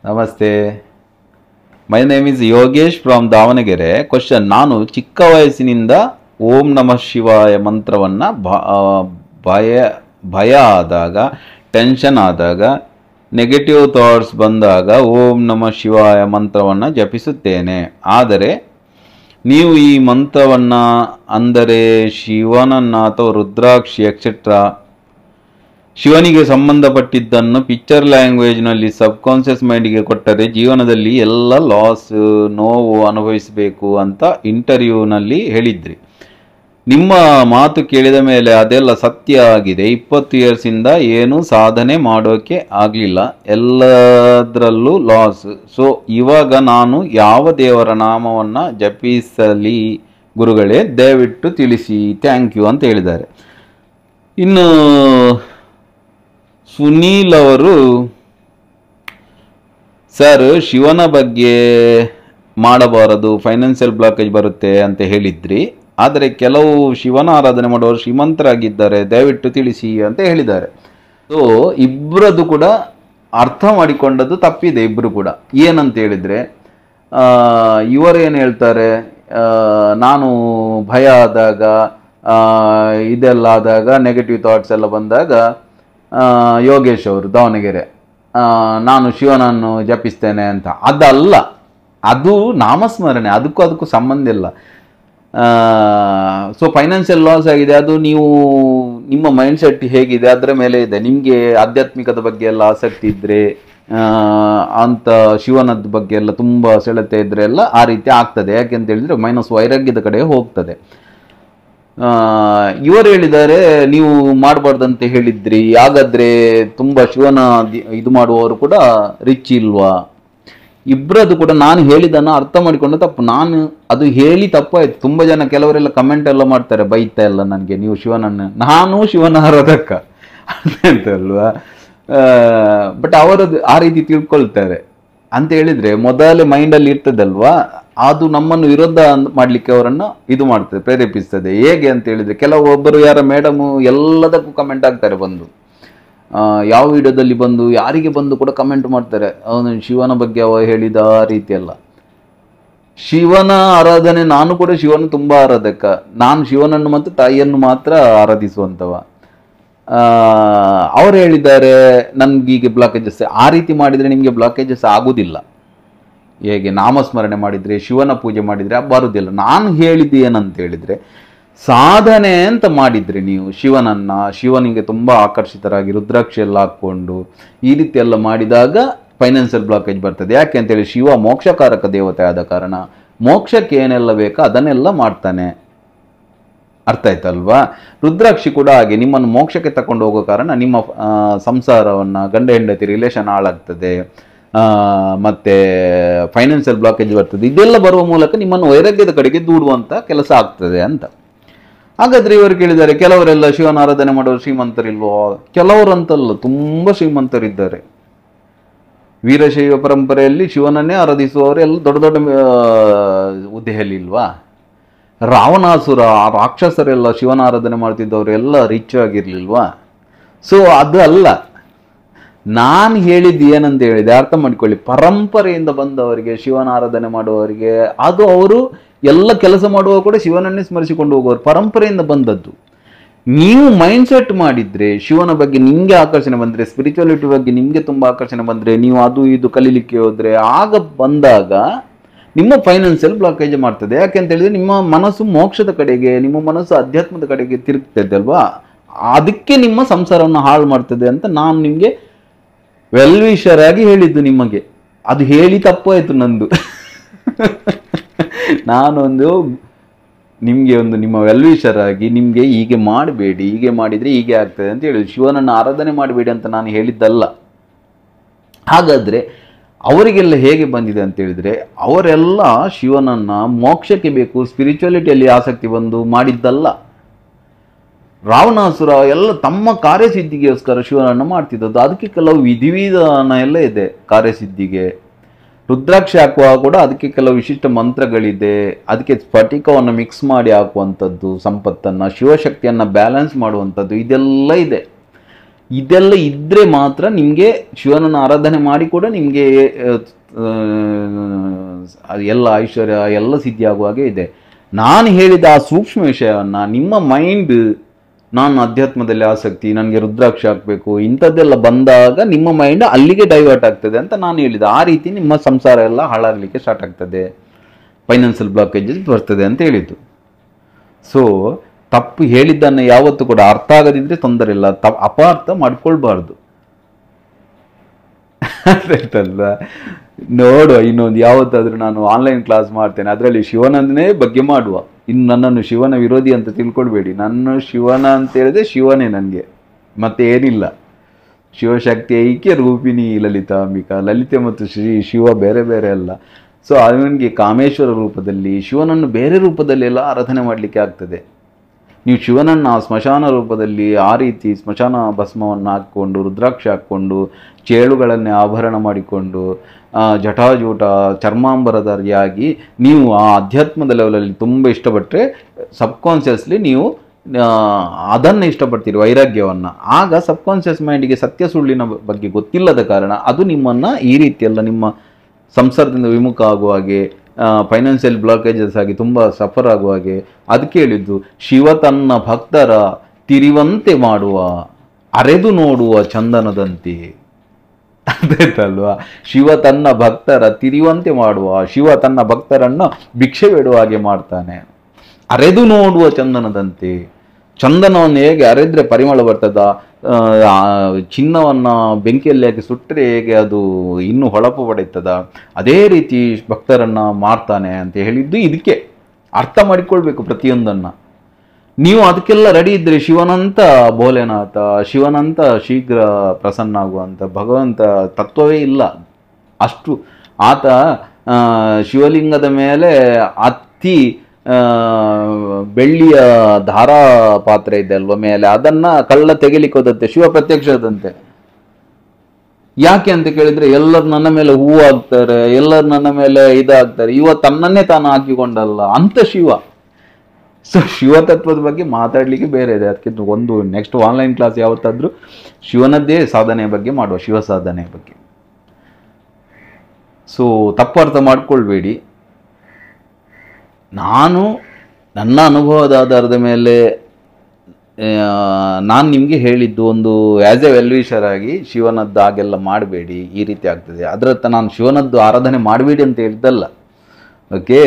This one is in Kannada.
ನಮಸ್ತೆ. My name is Yogesh from Davanagere. Question: ನಾನು ಚಿಕ್ಕ ವಯಸ್ಸಿನಿಂದ ಓಂ ನಮಃ ಶಿವಾಯ ಮಂತ್ರವನ್ನು ಭಯ ಆದಾಗ, ಟೆನ್ಷನ್ ಆದಾಗ, ನೆಗೆಟಿವ್ ಥಾಟ್ಸ್ ಬಂದಾಗ ಓಂ ನಮಃ ಶಿವಾಯ ಮಂತ್ರವನ್ನು ಜಪಿಸುತ್ತೇನೆ. ಆದರೆ ನೀವು ಈ ಮಂತ್ರವನ್ನು ಅಂದರೆ ಶಿವನನ್ನು ಅಥವಾ ರುದ್ರಾಕ್ಷಿ ಎಕ್ಸೆಟ್ರಾ ಶಿವನಿಗೆ ಸಂಬಂಧಪಟ್ಟಿದ್ದನ್ನು ಪಿಕ್ಚರ್ ಲ್ಯಾಂಗ್ವೇಜ್ನಲ್ಲಿ ಸಬ್ಕಾನ್ಷಿಯಸ್ ಮೈಂಡಿಗೆ ಕೊಟ್ಟರೆ ಜೀವನದಲ್ಲಿ ಎಲ್ಲ ಲಾಸ್, ನೋವು ಅನುಭವಿಸಬೇಕು ಅಂತ ಇಂಟರ್ವ್ಯೂನಲ್ಲಿ ಹೇಳಿದ್ರಿ. ನಿಮ್ಮ ಮಾತು ಕೇಳಿದ ಮೇಲೆ ಅದೆಲ್ಲ ಸತ್ಯ ಆಗಿದೆ. 20 ಇಯರ್ಸಿಂದ ಏನೂ ಸಾಧನೆ ಮಾಡೋಕ್ಕೆ ಆಗಲಿಲ್ಲ, ಎಲ್ಲದರಲ್ಲೂ ಲಾಸ್. ಸೊ ಇವಾಗ ನಾನು ಯಾವ ದೇವರ ನಾಮವನ್ನು ಜಪಿಸಲಿ ಗುರುಗಳೇ, ದಯವಿಟ್ಟು ತಿಳಿಸಿ, ಥ್ಯಾಂಕ್ ಯು ಅಂತ ಹೇಳಿದ್ದಾರೆ. ಇನ್ನು ಸುನೀಲ್ ಅವರು, ಸರ್ ಶಿವನ ಬಗ್ಗೆ ಮಾಡಬಾರದು, ಫೈನಾನ್ಷಿಯಲ್ ಬ್ಲಾಕೇಜ್ ಬರುತ್ತೆ ಅಂತ ಹೇಳಿದ್ರಿ. ಆದರೆ ಕೆಲವು ಶಿವನ ಆರಾಧನೆ ಮಾಡುವವರು ಶ್ರೀಮಂತರಾಗಿದ್ದಾರೆ, ದಯವಿಟ್ಟು ತಿಳಿಸಿ ಅಂತ ಹೇಳಿದ್ದಾರೆ. ಸೊ ಇಬ್ಬರದ್ದು ಕೂಡ ಅರ್ಥ ಮಾಡಿಕೊಂಡದ್ದು ತಪ್ಪಿದೆ. ಇಬ್ಬರು ಕೂಡ ಏನಂತ ಹೇಳಿದರೆ, ಇವರೇನು ಹೇಳ್ತಾರೆ, ನಾನು ಭಯ ಆದಾಗ, ಇದೆಲ್ಲ ಆದಾಗ, ನೆಗೆಟಿವ್ ಥಾಟ್ಸ್ ಎಲ್ಲ ಬಂದಾಗ, ಯೋಗೇಶ್ ಅವರು ದಾವಣಗೆರೆ, ನಾನು ಶಿವನನ್ನು ಜಪಿಸ್ತೇನೆ ಅಂತ. ಅದಲ್ಲ, ಅದು ನಾಮಸ್ಮರಣೆ, ಅದಕ್ಕೂ ಸಂಬಂಧ ಇಲ್ಲ. ಸೊ ಫೈನಾನ್ಷಿಯಲ್ ಲಾಸ್ ಆಗಿದೆ, ಅದು ನೀವು ನಿಮ್ಮ ಮೈಂಡ್ ಸೆಟ್ ಹೇಗಿದೆ ಅದರ ಮೇಲೆ ಇದೆ. ನಿಮಗೆ ಆಧ್ಯಾತ್ಮಿಕದ ಬಗ್ಗೆ ಎಲ್ಲ ಆಸಕ್ತಿ ಇದ್ದರೆ, ಅಂತ ಶಿವನದ ಬಗ್ಗೆ ಎಲ್ಲ ತುಂಬ ಸೆಳೆತ ಇದ್ದರೆ ಎಲ್ಲ ಆ ರೀತಿ ಆಗ್ತದೆ. ಯಾಕೆಂತ ಹೇಳಿದರೆ ಮೈನಸ್ ವೈರಾಗ್ಯದ ಕಡೆ ಹೋಗ್ತದೆ. ಇವರು ಹೇಳಿದ್ದಾರೆ ನೀವು ಮಾಡಬಾರ್ದಂತೆ ಹೇಳಿದ್ರಿ, ಹಾಗಾದರೆ ತುಂಬ ಶಿವನ ಇದು ಮಾಡುವವರು ಕೂಡ ರಿಚ್ ಇಲ್ವಾ? ಇಬ್ಬರದು ಕೂಡ ನಾನು ಹೇಳಿದ್ದನ್ನು ಅರ್ಥ ಮಾಡಿಕೊಂಡು ತಪ್ಪು. ನಾನು ಅದು ಹೇಳಿ ತಪ್ಪಾಯಿತು. ತುಂಬ ಜನ ಕೆಲವರೆಲ್ಲ ಕಮೆಂಟ್ ಎಲ್ಲ ಮಾಡ್ತಾರೆ, ಬೈತಾ ಎಲ್ಲ ನನಗೆ, ನೀವು ಶಿವನನ್ನು, ನಾನು ಶಿವನ ಆರಾಧಕ ಅಂತ ಅಲ್ವಾ. ಬಟ್ ಅವರದ್ದು ಆ ರೀತಿ ತಿಳ್ಕೊಳ್ತಾರೆ. ಅಂತ ಹೇಳಿದರೆ ಮೊದಲೇ ಮೈಂಡಲ್ಲಿ ಇರ್ತದಲ್ವಾ, ಅದು ನಮ್ಮನ್ನು ವಿರೋಧ ಮಾಡಲಿಕ್ಕೆ ಅವರನ್ನು ಇದು ಮಾಡ್ತದೆ, ಪ್ರೇರೇಪಿಸ್ತದೆ. ಹೇಗೆ ಅಂತ ಹೇಳಿದರೆ, ಕೆಲವೊಬ್ಬರು ಯಾರ ಮೇಡಮು ಎಲ್ಲದಕ್ಕೂ ಕಮೆಂಟ್ ಆಗ್ತಾರೆ ಬಂದು, ಯಾವ ವಿಡಿಯೋದಲ್ಲಿ ಬಂದು ಯಾರಿಗೆ ಬಂದು ಕೂಡ ಕಮೆಂಟ್ ಮಾಡ್ತಾರೆ, ಅವನು ಶಿವನ ಬಗ್ಗೆ ಅವ ಹೇಳಿದ ಆ ರೀತಿಯಲ್ಲ. ಶಿವನ ಆರಾಧನೆ, ನಾನು ಕೂಡ ಶಿವನ ತುಂಬ ಆರಾಧಕ. ನಾನು ಶಿವನನ್ನು ಮತ್ತು ತಾಯಿಯನ್ನು ಮಾತ್ರ ಆರಾಧಿಸುವಂಥವ. ಅವರು ಹೇಳಿದ್ದಾರೆ ನನಗೀಗ ಬ್ಲಾಕೇಜಸ್, ಆ ರೀತಿ ಮಾಡಿದರೆ ನಿಮಗೆ ಬ್ಲಾಕೇಜಸ್ ಆಗೋದಿಲ್ಲ. ಹೇಗೆ ನಾಮಸ್ಮರಣೆ ಮಾಡಿದರೆ, ಶಿವನ ಪೂಜೆ ಮಾಡಿದರೆ ಬರುವುದಿಲ್ಲ. ನಾನು ಹೇಳಿದ್ದು ಏನಂತ ಹೇಳಿದರೆ, ಸಾಧನೆ ಅಂತ ಮಾಡಿದರೆ ನೀವು ಶಿವನಿಗೆ ತುಂಬ ಆಕರ್ಷಿತರಾಗಿ ರುದ್ರಾಕ್ಷಿ ಎಲ್ಲ ಹಾಕ್ಕೊಂಡು ಈ ರೀತಿ ಎಲ್ಲ ಮಾಡಿದಾಗ ಫೈನಾನ್ಷಿಯಲ್ ಬ್ಲಾಕೇಜ್ ಬರ್ತದೆ. ಯಾಕೆ ಅಂತೇಳಿ, ಶಿವ ಮೋಕ್ಷಕಾರಕ ದೇವತೆ ಆದ ಕಾರಣ ಮೋಕ್ಷಕ್ಕೆ ಏನೆಲ್ಲ ಬೇಕೋ ಅದನ್ನೆಲ್ಲ ಮಾಡ್ತಾನೆ. ಅರ್ಥ ಆಯ್ತಲ್ವಾ? ರುದ್ರಾಕ್ಷಿ ಕೂಡ ಹಾಗೆ ನಿಮ್ಮನ್ನು ಮೋಕ್ಷಕ್ಕೆ ತಗೊಂಡು ಹೋಗೋ ಕಾರಣ ನಿಮ್ಮ ಸಂಸಾರವನ್ನು, ಗಂಡ ಹೆಂಡತಿ ರಿಲೇಷನ್ ಹಾಳಾಗ್ತದೆ, ಮತ್ತು ಫೈನಾನ್ಷಿಯಲ್ ಬ್ಲಾಕೇಜ್ ಬರ್ತದೆ. ಇದೆಲ್ಲ ಬರುವ ಮೂಲಕ ನಿಮ್ಮನ್ನು ವೈರಾಗ್ಯದ ಕಡೆಗೆ ದೂಡುವಂಥ ಕೆಲಸ ಆಗ್ತದೆ ಅಂತ. ಹಾಗಾದರೆ ಇವರು ಕೇಳಿದ್ದಾರೆ, ಕೆಲವರೆಲ್ಲ ಶಿವನ ಆರಾಧನೆ ಮಾಡೋರು ಶ್ರೀಮಂತರಿಲ್ವೋ? ಕೆಲವರಂತಲ್ಲ, ತುಂಬ ಶ್ರೀಮಂತರಿದ್ದಾರೆ. ವೀರಶೈವ ಪರಂಪರೆಯಲ್ಲಿ ಶಿವನನ್ನೇ ಆರಾಧಿಸುವವರೆಲ್ಲ ದೊಡ್ಡ ದೊಡ್ಡ ಹುದ್ದೆಯಲ್ಲಿಲ್ವಾ? ರಾವಣಾಸುರ, ರಾಕ್ಷಸರೆಲ್ಲ ಶಿವನ ಆರಾಧನೆ ಮಾಡ್ತಿದ್ದವರು ಎಲ್ಲ ರಿಚ್ ಆಗಿರಲಿಲ್ವಾ? ಸೊ ಅದು ಅಲ್ಲ, ನಾನು ಹೇಳಿದ್ದು ಏನಂತ ಹೇಳಿದೆ ಅರ್ಥ ಮಾಡಿಕೊಳ್ಳಿ. ಪರಂಪರೆಯಿಂದ ಬಂದವರಿಗೆ, ಶಿವನ ಆರಾಧನೆ ಮಾಡುವವರಿಗೆ, ಅದು ಅವರು ಎಲ್ಲ ಕೆಲಸ ಮಾಡುವಾಗ ಕೂಡ ಶಿವನನ್ನೇ ಸ್ಮರಿಸಿಕೊಂಡು ಹೋಗುವವರು, ಪರಂಪರೆಯಿಂದ ಬಂದದ್ದು. ನೀವು ಮೈಂಡ್ ಸೆಟ್ ಮಾಡಿದರೆ, ಶಿವನ ಬಗ್ಗೆ ನಿಮಗೆ ಆಕರ್ಷಣೆ ಬಂದರೆ, ಸ್ಪಿರಿಚುಯಾಲಿಟಿ ಬಗ್ಗೆ ನಿಮಗೆ ತುಂಬ ಆಕರ್ಷಣೆ ಬಂದರೆ, ನೀವು ಅದು ಇದು ಕಲೀಲಿಕ್ಕೆ ಹೋದರೆ, ಆಗ ಬಂದಾಗ ನಿಮ್ಮ ಫೈನಾನ್ಷಿಯಲ್ ಬ್ಲಾಕೇಜ್ ಮಾಡ್ತದೆ. ಯಾಕೆಂತ ಹೇಳಿದರೆ ನಿಮ್ಮ ಮನಸ್ಸು ಮೋಕ್ಷದ ಕಡೆಗೆ, ನಿಮ್ಮ ಮನಸ್ಸು ಅಧ್ಯಾತ್ಮದ ಕಡೆಗೆ ತಿರುಗ್ತದೆ ಅಲ್ವಾ? ಅದಕ್ಕೆ ನಿಮ್ಮ ಸಂಸಾರವನ್ನು ಹಾಳು ಮಾಡ್ತದೆ ಅಂತ ನಾನು ನಿಮಗೆ ವೆಲ್ವಿಷರ್ ಆಗಿ ಹೇಳಿದ್ದು ನಿಮಗೆ. ಅದು ಹೇಳಿ ತಪ್ಪಾಯಿತು ನಂದು. ನಾನೊಂದು ನಿಮಗೆ ನಿಮ್ಮ ವೆಲ್ವಿಷರ್ ಆಗಿ ನಿಮಗೆ ಹೀಗೆ ಮಾಡಬೇಡಿ, ಹೀಗೆ ಮಾಡಿದರೆ ಹೀಗೆ ಆಗ್ತದೆ ಅಂತ ಹೇಳಿ, ಶಿವನನ್ನು ಆರಾಧನೆ ಮಾಡಬೇಡಿ ಅಂತ ನಾನು ಹೇಳಿದ್ದಲ್ಲ. ಹಾಗಾದರೆ ಅವರಿಗೆಲ್ಲ ಹೇಗೆ ಬಂದಿದೆ ಅಂತ ಹೇಳಿದರೆ, ಅವರೆಲ್ಲ ಶಿವನನ್ನು ಮೋಕ್ಷಕ್ಕೆ ಬೇಕು, ಸ್ಪಿರಿಚುಯಾಲಿಟಿಯಲ್ಲಿ ಆಸಕ್ತಿ ಬಂದು ಮಾಡಿದ್ದಲ್ಲ. ರಾವಣಾಸುರ ಎಲ್ಲ ತಮ್ಮ ಕಾರ್ಯಸಿದ್ಧಿಗೋಸ್ಕರ ಶಿವನನ್ನು ಮಾಡ್ತಿದ್ದದ್ದು. ಅದಕ್ಕೆ ಕೆಲವು ವಿಧಿವಿಧಾನ ಎಲ್ಲ ಇದೆ ಕಾರ್ಯಸಿದ್ಧಿಗೆ. ರುದ್ರಾಕ್ಷಿ ಹಾಕುವಾಗ ಕೂಡ ಅದಕ್ಕೆ ಕೆಲವು ವಿಶಿಷ್ಟ ಮಂತ್ರಗಳಿದೆ. ಅದಕ್ಕೆ ಸ್ಫಟಿಕವನ್ನು ಮಿಕ್ಸ್ ಮಾಡಿ ಹಾಕುವಂಥದ್ದು, ಸಂಪತ್ತನ್ನು, ಶಿವಶಕ್ತಿಯನ್ನು ಬ್ಯಾಲೆನ್ಸ್ ಮಾಡುವಂಥದ್ದು, ಇದೆಲ್ಲ ಇದೆ. ಇದೆಲ್ಲ ಇದ್ದರೆ ಮಾತ್ರ ನಿಮಗೆ ಶಿವನನ್ನು ಆರಾಧನೆ ಮಾಡಿ ಕೂಡ ನಿಮಗೆ ಎಲ್ಲ ಐಶ್ವರ್ಯ ಎಲ್ಲ ಸಿದ್ಧಿಯಾಗುವಾಗೆ ಇದೆ. ನಾನು ಹೇಳಿದ ಆ ಸೂಕ್ಷ್ಮ ವಿಷಯವನ್ನು ನಿಮ್ಮ ಮೈಂಡ್, ನಾನು ಅಧ್ಯಾತ್ಮದಲ್ಲಿ ಆಸಕ್ತಿ, ನನಗೆ ರುದ್ರಾಕ್ಷ ಹಾಕಬೇಕು, ಇಂಥದ್ದೆಲ್ಲ ಬಂದಾಗ ನಿಮ್ಮ ಮೈಂಡ್ ಅಲ್ಲಿಗೆ ಡೈವರ್ಟ್ ಆಗ್ತದೆ ಅಂತ ನಾನು ಹೇಳಿದೆ. ಆ ರೀತಿ ನಿಮ್ಮ ಸಂಸಾರ ಎಲ್ಲ ಹಾಳಾಗಲಿಕ್ಕೆ ಸ್ಟಾರ್ಟ್ ಆಗ್ತದೆ, ಫೈನಾನ್ಷಿಯಲ್ ಬ್ಲಾಕೇಜಸ್ ಬರ್ತದೆ ಅಂತ ಹೇಳಿದ್ದು. ಸೊ ತಪ್ಪು ಹೇಳಿದ್ದನ್ನು ಯಾವತ್ತೂ ಕೂಡ ಅರ್ಥ ಆಗದಿದ್ದರೆ ತೊಂದರೆ ಇಲ್ಲ, ಅಪಾರ್ಥ ಮಾಡ್ಕೊಳ್ಬಾರ್ದು. ಆಯ್ತಲ್ವಾ? ನೋಡುವ, ಇನ್ನೊಂದು ಯಾವತ್ತಾದರೂ ನಾನು ಆನ್ಲೈನ್ ಕ್ಲಾಸ್ ಮಾಡ್ತೇನೆ, ಅದರಲ್ಲಿ ಶಿವನನ್ನೇ ಬಗ್ಗೆ ಮಾಡುವ. ಇನ್ನು ನನ್ನನ್ನು ಶಿವನ ವಿರೋಧಿ ಅಂತ ತಿಳ್ಕೊಳ್ಬೇಡಿ. ನನ್ನ ಶಿವನ ಅಂತ ಹೇಳಿದ್ರೆ ಶಿವನೇ ನನಗೆ, ಮತ್ತೆ ಏನಿಲ್ಲ. ಶಿವಶಕ್ತಿ ಐಕ್ಯ ರೂಪಿಣಿ ಲಲಿತಾಂಬಿಕಾ. ಲಲಿತೆ ಮತ್ತು ಶಿವ ಬೇರೆ ಬೇರೆ ಅಲ್ಲ. ಸೊ ಅವನಿಗೆ ಕಾಮೇಶ್ವರ ರೂಪದಲ್ಲಿ, ಶಿವನನ್ನು ಬೇರೆ ರೂಪದಲ್ಲಿ ಎಲ್ಲ ಆರಾಧನೆ ಮಾಡಲಿಕ್ಕೆ ಆಗ್ತದೆ. ನೀವು ಶಿವನನ್ನು ಸ್ಮಶಾನ ರೂಪದಲ್ಲಿ ಆ ರೀತಿ ಸ್ಮಶಾನ ಭಸ್ಮವನ್ನು ಹಾಕ್ಕೊಂಡು, ರುದ್ರಾಕ್ಷ ಹಾಕ್ಕೊಂಡು, ಚೇಳುಗಳನ್ನೇ ಆಭರಣ ಮಾಡಿಕೊಂಡು, ಜಟಾಜೂಟ ಚರ್ಮಾಂಬರಧಾರಿಯಾಗಿ ನೀವು ಆ ಅಧ್ಯಾತ್ಮದ ಲೆವೆಲಲ್ಲಿ ತುಂಬ ಇಷ್ಟಪಟ್ಟರೆ ಸಬ್ಕಾನ್ಷಿಯಸ್ಲಿ ನೀವು ಅದನ್ನು ಇಷ್ಟಪಡ್ತೀರಿ, ವೈರಾಗ್ಯವನ್ನು. ಆಗ ಸಬ್ಕಾನ್ಷಿಯಸ್ ಮೈಂಡಿಗೆ ಸತ್ಯ ಸುಳ್ಳಿನ ಬಗ್ಗೆ ಗೊತ್ತಿಲ್ಲದ ಕಾರಣ ಅದು ನಿಮ್ಮನ್ನು ಈ ರೀತಿಯೆಲ್ಲ ನಿಮ್ಮ ಸಂಸಾರದಿಂದ ವಿಮುಖ ಆಗುವ ಹಾಗೆ, ಫೈನಾನ್ಷಿಯಲ್ ಬ್ಲಾಕೇಜಸ್ ಆಗಿ ತುಂಬ ಸಫರ್ ಆಗುವ ಹಾಗೆ. ಅದಕ್ಕೆ ಹೇಳಿದ್ದು, ಶಿವ ತನ್ನ ಭಕ್ತರ ತಿರಿವಂತೆ ಮಾಡುವ, ಅರೆದು ನೋಡುವ ಚಂದನದಂತೆ. ಅದಾಯ್ತಲ್ವಾ? ಶಿವ ತನ್ನ ಭಕ್ತರ ತಿರಿವಂತೆ ಮಾಡುವ, ಶಿವ ತನ್ನ ಭಕ್ತರನ್ನು ಭಿಕ್ಷೆ ಬೇಡುವ ಹಾಗೆ ಮಾಡ್ತಾನೆ. ಅರೆದು ನೋಡುವ ಚಂದನದಂತೆ. ಚಂದನವನ್ನು ಹೇಗೆ ಅರೆದ್ರೆ ಪರಿಮಳ ಬರ್ತದ, ಚಿನ್ನವನ್ನು ಬೆಂಕಿಯಲ್ಲಿ ಹಾಕಿ ಸುಟ್ಟರೆ ಹೇಗೆ ಅದು ಇನ್ನೂ ಹೊಳಪು ಪಡೆಯುತ್ತದ, ಅದೇ ರೀತಿ ಭಕ್ತರನ್ನು ಮಾಡ್ತಾನೆ ಅಂತ ಹೇಳಿದ್ದು ಇದಕ್ಕೆ. ಅರ್ಥ ಮಾಡಿಕೊಳ್ಬೇಕು ಪ್ರತಿಯೊಂದನ್ನು. ನೀವು ಅದಕ್ಕೆಲ್ಲ ರೆಡಿ ಇದ್ದರೆ ಶಿವನಂತ ಭೋಲೆನಾಥ, ಶಿವನಂತ ಶೀಘ್ರ ಪ್ರಸನ್ನ ಆಗುವಂಥ ಭಗವಂತ ತತ್ವವೇ ಇಲ್ಲ. ಅಷ್ಟು ಆತ ಶಿವಲಿಂಗದ ಮೇಲೆ ಅತಿ ಬೆಳ್ಳಿಯ ಧಾರಾ ಪಾತ್ರೆ ಇದೆ ಅಲ್ವ ಮೇಲೆ, ಅದನ್ನ ಕಳ್ಳ ತೆಗಿಲಿಕ್ಕೆ ಹೋದಂತೆ ಶಿವ ಪ್ರತ್ಯಕ್ಷದಂತೆ. ಯಾಕೆ ಅಂತ ಕೇಳಿದ್ರೆ, ಎಲ್ಲರೂ ನನ್ನ ಮೇಲೆ ಹೂವು ಹಾಕ್ತಾರೆ, ಎಲ್ಲರೂ ನನ್ನ ಮೇಲೆ ಇದಾಗ್ತಾರೆ, ಇವ ತನ್ನನ್ನೇ ತಾನು ಹಾಕಿಕೊಂಡಲ್ಲ ಅಂತ ಶಿವ. ಸೊ ಶಿವತತ್ವದ ಬಗ್ಗೆ ಮಾತಾಡಲಿಕ್ಕೆ ಬೇರೆ ಇದೆ. ಅದಕ್ಕಿಂತ ಒಂದು ನೆಕ್ಸ್ಟ್ ಆನ್ಲೈನ್ ಕ್ಲಾಸ್ ಯಾವತ್ತಾದ್ರೂ ಶಿವನದ್ದೇ ಸಾಧನೆ ಬಗ್ಗೆ ಮಾಡುವ, ಶಿವ ಸಾಧನೆ ಬಗ್ಗೆ. ಸೊ ತಪ್ಪು ಅರ್ಥ ಮಾಡ್ಕೊಳ್ಬೇಡಿ. ನಾನು ನನ್ನ ಅನುಭವದ ಆಧಾರದ ಮೇಲೆ ನಾನು ನಿಮಗೆ ಹೇಳಿದ್ದು ಒಂದು ಆ್ಯಸ್ ಎ ವೆಲ್ವಿಷರ್ ಆಗಿ, ಶಿವನದ್ದು ಹಾಗೆಲ್ಲ ಮಾಡಬೇಡಿ, ಈ ರೀತಿ ಆಗ್ತದೆ. ಅದರತ್ತ ನಾನು ಶಿವನದ್ದು ಆರಾಧನೆ ಮಾಡಬೇಡಿ ಅಂತ ಹೇಳಿದ್ದಲ್ಲ. ಓಕೆ.